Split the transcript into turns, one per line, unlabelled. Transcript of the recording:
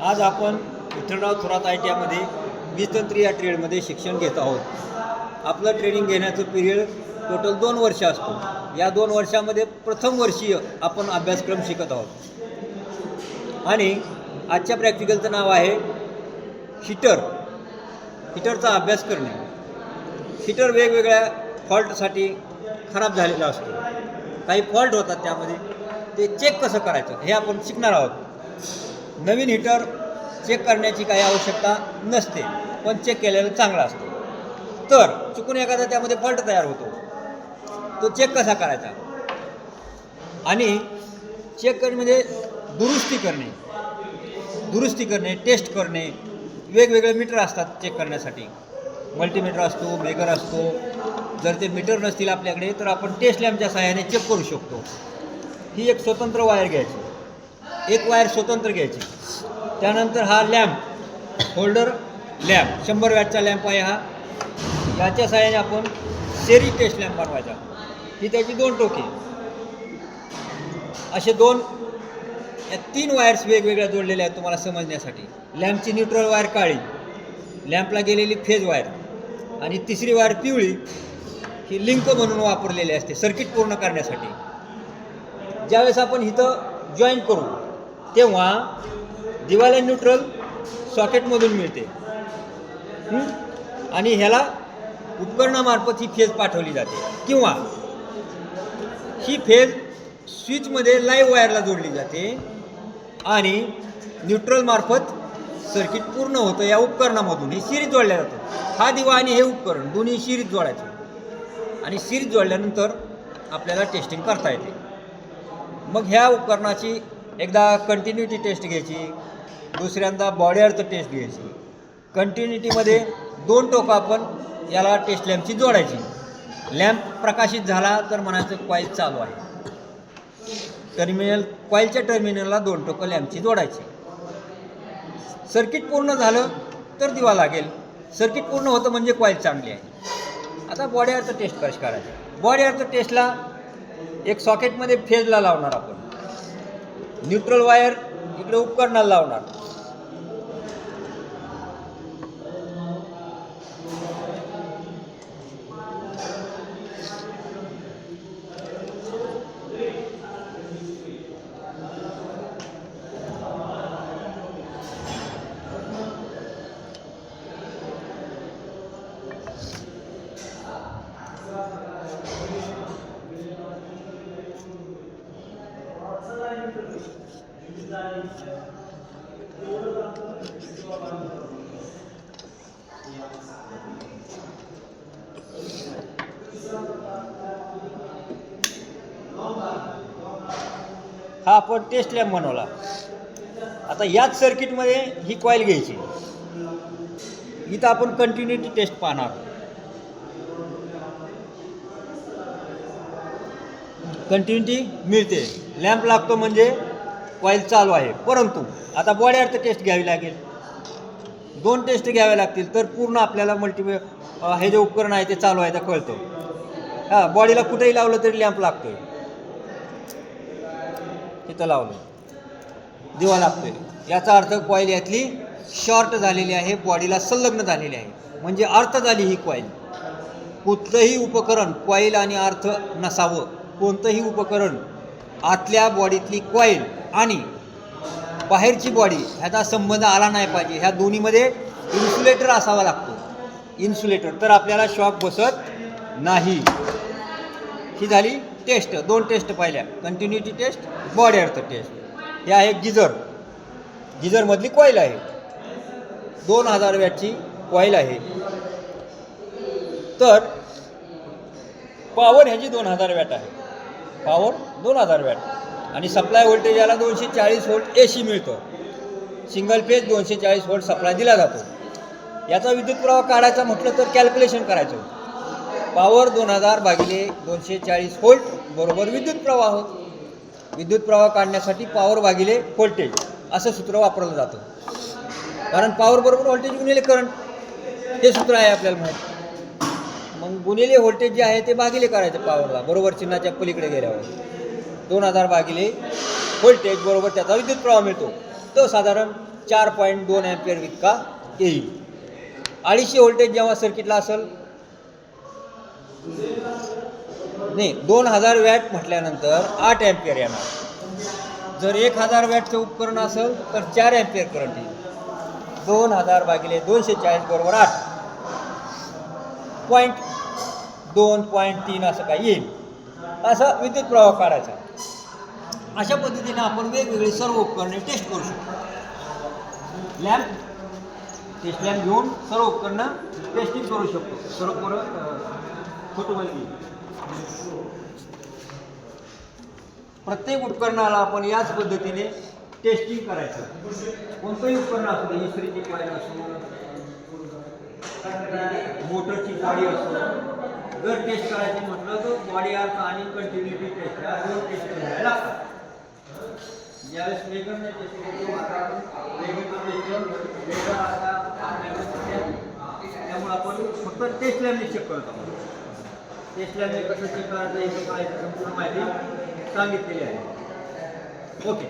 आज आपण विठ्ठलराव थोरात ITIमध्ये वीजतंत्री या ट्रेडमध्ये शिक्षण घेत आहोत। आपलं ट्रेनिंग घेण्याचं पिरियड टोटल 2 वर्ष असतो। या 2 वर्षामध्ये प्रथम वर्षीय आपण अभ्यासक्रम शिकत आहोत आणि आजच्या प्रॅक्टिकलचं नाव आहे हीटरचा अभ्यास करणे। हीटर वेगवेगळ्या फॉल्टसाठी खराब झालेला असतो। काही फॉल्ट होतात त्यामध्ये, ते चेक कसं करायचं हे आपण शिकणार आहोत। नवीन हीटर चेक करण्याची काही आवश्यकता नसते, पण चेक केलेलं चांगलं असतं। तर चुकून एखादा त्यामध्ये फॉल्ट तयार होतो, तो चेक कसा करायचा आणि चेक करणे म्हणजे दुरुस्ती करणे, टेस्ट करणे। वेगवेगळे मीटर असतात चेक करण्यासाठी, मल्टीमीटर असतो, मेगर असतो। जर ते मीटर नसतील आपल्याकडे तर आपण टेस्ट लॅम्पच्या सहाय्याने चेक करू शकतो। ही एक स्वतंत्र वायर घ्यायची, एक वायर स्वतंत्र घ्यायची। त्यानंतर हा लॅम्प, होल्डर लॅम्प 100 वॅटचा लॅम्प आहे हा। याच्या सहाय्याने आपण सेरी टेस्ट लॅम्प बनवायचा। ही त्याची 2 टोके, असे 3 वायर्स वेगवेगळ्या जोडलेल्या आहेत तुम्हाला समजण्यासाठी। लॅम्पची न्यूट्रल वायर काळी, लॅम्पला गेलेली फेज वायर, आणि तिसरी वायर पिवळी, ही लिंक म्हणून वापरलेली असते सर्किट पूर्ण करण्यासाठी। ज्यावेळेस आपण इथं जॉईन करू तेव्हा दिवाला न्यूट्रल सॉकेटमधून मिळते आणि ह्याला उपकरणामार्फत ही फेज पाठवली जाते, किंवा ही फेज स्विचमध्ये लाईव्ह वायरला जोडली जाते आणि न्यूट्रल मार्फत सर्किट पूर्ण होतं या उपकरणामधून। ही सिरीज जोडल्या जातं। हा दिवा आणि हे उपकरण दोन्ही सिरीज जोडायचे आणि सिरीज जोडल्यानंतर आपल्याला टेस्टिंग करता येते। मग ह्या उपकरणाची एकदा कंटिन्युटी टेस्ट घ्यायची, दुसऱ्यांदा बॉडी अर्थ टेस्ट घ्यायची। कंटिन्युटीमध्ये 2 टोकं आपण याला टेस्ट लॅम्पची जोडायची। लॅम्प प्रकाशित झाला तर म्हणायचं कॉईल चालू आहे। कॉईलच्या टर्मिनलला 2 टोकं लॅम्पची जोडायची। सर्किट पूर्ण झालं तर दिवा लागेल। सर्किट पूर्ण होतं म्हणजे कॉईल चांगली आहे। आता बॉडी अर्थ टेस्ट कशी करायची? बॉडी अर्थ टेस्टला एक सॉकेटमध्ये फेजला लावणार आपण, न्यूट्रल वायर इकडे उपकरणाला लावणार। हा आपण टेस्ट लॅम्प बनवला। आता याच सर्किटमध्ये ही कॉईल घ्यायची। इथं आपण कंटिन्युटी टेस्ट पाहणार। कंटिन्युटी मिळते, लॅम्प लागतो म्हणजे कॉईल चालू आहे। परंतु आता बॉडी अर्थ टेस्ट घ्यावी लागेल, 2 टेस्ट घ्याव्या लागतील तर पूर्ण आपल्याला हे जे उपकरण आहे ते चालू आहे ते कळतं। हां, बॉडीला कुठेही लावलं तरी लॅम्प लागतोय। तिथं लावलं दिवा लागतोय, याचा अर्थ कॉईल यातली शॉर्ट झालेली आहे, बॉडीला संलग्न झालेली आहे, म्हणजे अर्थ झाली ही कॉईल। कुठलंही उपकरण कॉईल आणि अर्थ नसावं, कोणतंही उपकरण आतल्या बॉडीतली कॉईल आणि बाहेरची बॉडी ह्याचा संबंध आला नाही पाहिजे। ह्या दोन्हीमध्ये इन्सुलेटर असावा लागतो, इन्सुलेटर, तर आपल्याला शॉक बसत नाही। ही झाली टेस्ट, 2 टेस्ट पाहिल्या, continuity test, body earth test. हे आहे गिझरमधली कॉईल आहे, 2000 वॅटची कॉईल आहे। तर पॉवर ह्याची 2000 वॅट आहे, पॉवर 2000 वॅट, आणि सप्लाय व्होल्टेज याला 240 व्होल्ट AC मिळतं। सिंगल फेज 240 व्होल्ट सप्लाय दिला जातो। याचा विद्युत प्रवाह काढायचा म्हटलं तर कॅल्क्युलेशन करायचं, पॉवर 2000 भागिले 240 व्होल्ट बरोबर विद्युत प्रवाह। विद्युत प्रवाह काढण्यासाठी पॉवर भागिले व्होल्टेज असं सूत्र वापरलं जातं, कारण पॉवर बरोबर व्होल्टेज गुणिले करंट हे सूत्र आहे आपल्याला माहीत। मग गुणिले व्होल्टेज जे आहे ते भागिले करायचं पॉवरला, बरोबर चिन्हाच्या पलीकडे गेल्यावर 2000 भागिले व्होल्टेज बरोबर त्याचा विद्युत प्रवाह मिळतो। तो साधारण 4.2 अँपिअर इतका येईल. 250 व्होल्टेज जेव्हा सर्किटला असेल, नाही 2000 वॅट म्हटल्यानंतर 8 अँपिअर येणार. जर 1000 वॅटचं उपकरण असेल तर 4 अँपिअर करंट येईल. 2000 भागिले 240 बरोबर 8. 0.2.3 असं काही येईल. असा विद्युत प्रवाह काढायचा. अशा पद्धतीने आपण वेगवेगळी सर्व उपकरणे टेस्ट करू शकतो. टेस्ट लॅम्प घेऊन सर्व उपकरणं टेस्टिंग करू शकतो. सर्व फोटो मध्ये प्रत्येक उपकरणाला आपण याच पद्धतीने टेस्टिंग करायचं. कोणतंही उपकरण असू दे, इस्त्रीची कॉईल असो, मोटरची बॉडी असो, जर टेस्ट करायची म्हटलं तर बॉडी अर्थ आणि कंटिन्युटी टेस्ट या दोन टेस्ट करायला लागतात. ज्यावेळेस वेगळं टेस्ट करतो आता त्यामुळे आपण फक्त टेस्ट लॅबने चेक करत आहोत. टेस्ट लॅबने कसं चेक करायचं हे संपूर्ण माहिती सांगितलेली आहे. ओके.